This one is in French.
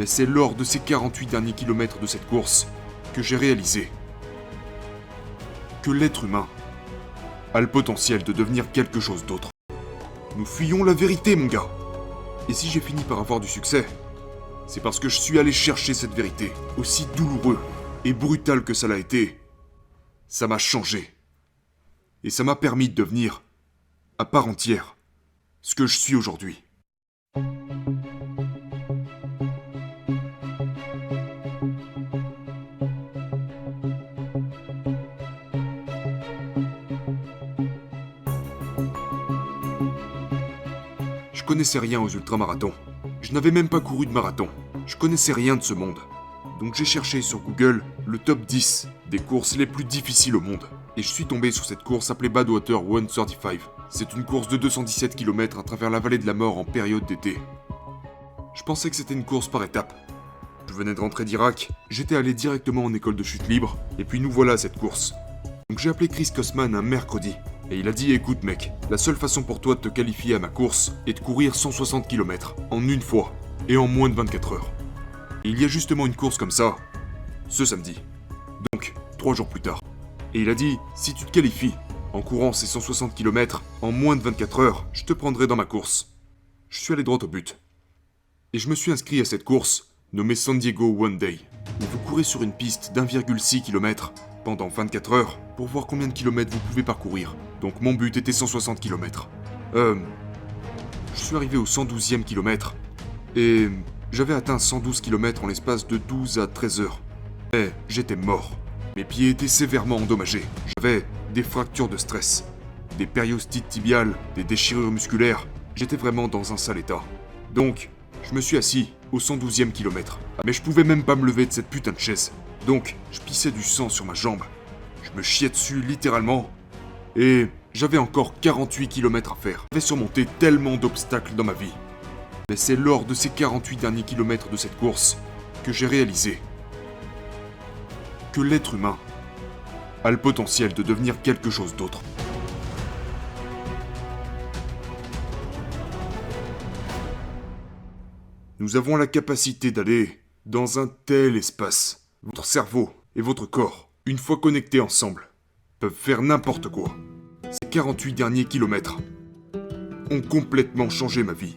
Mais c'est lors de ces 48 derniers kilomètres de cette course que j'ai réalisé que l'être humain a le potentiel de devenir quelque chose d'autre. Nous fuyons la vérité, mon gars. Et si j'ai fini par avoir du succès, c'est parce que je suis allé chercher cette vérité, aussi douloureux et brutal que ça l'a été. Ça m'a changé. Et ça m'a permis de devenir, à part entière, ce que je suis aujourd'hui. Je connaissais rien aux ultramarathons. Je n'avais même pas couru de marathon. Je connaissais rien de ce monde. Donc j'ai cherché sur Google le top 10 des courses les plus difficiles au monde. Et je suis tombé sur cette course appelée Badwater 135. C'est une course de 217 km à travers la vallée de la mort en période d'été. Je pensais que c'était une course par étapes. Je venais de rentrer d'Irak, j'étais allé directement en école de chute libre, et puis nous voilà à cette course. Donc j'ai appelé Chris Kosman un mercredi, et il a dit écoute mec, la seule façon pour toi de te qualifier à ma course est de courir 160 km en une fois, et en moins de 24 heures. Et il y a justement une course comme ça, ce samedi. Donc, 3 jours plus tard. Et il a dit, si tu te qualifies, en courant ces 160 km en moins de 24 heures, je te prendrai dans ma course. Je suis allé droit au but. Et je me suis inscrit à cette course, nommée San Diego One Day, où vous courez sur une piste d'1,6 km pendant 24 heures pour voir combien de kilomètres vous pouvez parcourir. Donc mon but était 160 km. Je suis arrivé au 112e kilomètre, et j'avais atteint 112 km en l'espace de 12 à 13 heures. Mais j'étais mort. Mes pieds étaient sévèrement endommagés. J'avais des fractures de stress, des périostites tibiales, des déchirures musculaires. J'étais vraiment dans un sale état. Donc, je me suis assis au 112e kilomètre. Mais je pouvais même pas me lever de cette putain de chaise. Donc, je pissais du sang sur ma jambe. Je me chiais dessus littéralement. Et j'avais encore 48 km à faire. J'avais surmonté tellement d'obstacles dans ma vie. Mais c'est lors de ces 48 derniers kilomètres de cette course que j'ai réalisé que l'être humain a le potentiel de devenir quelque chose d'autre. Nous avons la capacité d'aller dans un tel espace. Votre cerveau et votre corps, une fois connectés ensemble, peuvent faire n'importe quoi. Ces 48 derniers kilomètres ont complètement changé ma vie.